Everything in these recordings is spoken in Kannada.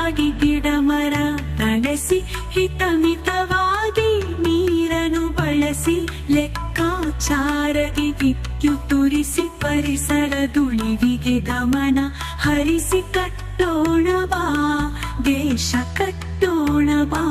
ಮಿತವಾಗಿ ಗಿಡ ಮರ ಬೆಳೆಸಿ ಹಿತಮಿತವಾಗಿ ನೀರನ್ನು ಬಳಸಿ ಲೆಕ್ಕಾಚಾರಕ್ಕೆ ವಿದ್ಯುತ್ತುರಿಸಿ ಪರಿಸರದುಳಿವಿಗೆ ಗಮನ ಹರಿಸಿ ಕಟ್ಟೋಣ ಬಾ ದೇಶ ಕಟ್ಟೋಣ ಬಾ.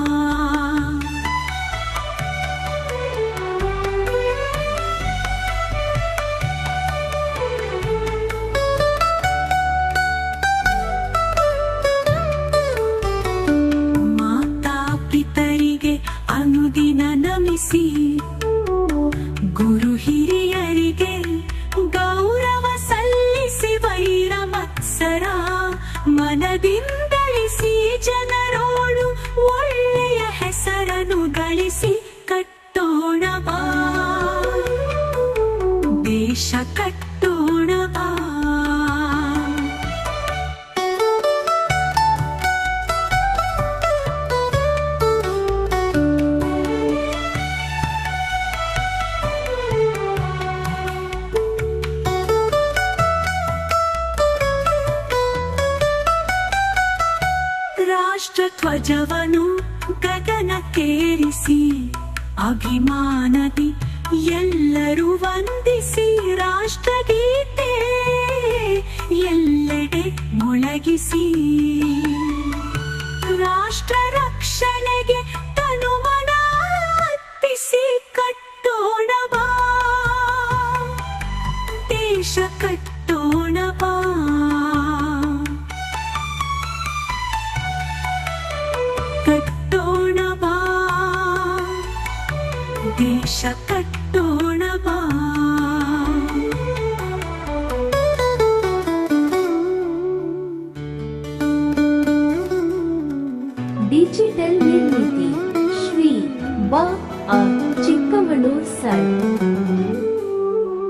ಅನುದಿನ ನಮಿಸಿ ಗುರು ಹಿರಿಯರಿಗೆ ಗೌರವ ಸಲ್ಲಿಸಿ ವೈರ ಮತ್ಸರ ಮನದಿಂದಳಿಸಿ ಜನರೋಳು ಒಳ್ಳೆಯ ಹೆಸರನ್ನು ಗಳಿಸಿ ಕಟ್ಟೋಣ ಬಾ ದೇಶ ಕಟ್ಟೋಣ ಬಾ. ರಾಷ್ಟ್ರಧ್ವಜವನ್ನು ಗಗನಕ್ಕೇರಿಸಿ ಅಭಿಮಾನದಿ ಎಲ್ಲರೂ ವಂದಿಸಿ ರಾಷ್ಟ್ರಗೀತೆ ಎಲ್ಲೆಡೆ ಮೊಳಗಿಸಿ ರಾಷ್ಟ್ರ ರಕ್ಷಣೆಗೆ ತನುಮನ ಅರ್ಪಿಸಿ ಕಟ್ಟೋಣ ಬಾ ದೇಶ ಕಟ್ಟೋಣ ಬಾ. ಕಟ್ಟೋಣ ಬಾ ದೇಶ ಕಟ್ಟೋಣ ಬಾ. ಡಿಜಿಟಲ್ ನಿರ್ಮಿತಿ ಶ್ರೀ ವ. ಚಿಕ್ಕಮಗಳೂರು ಸರ್.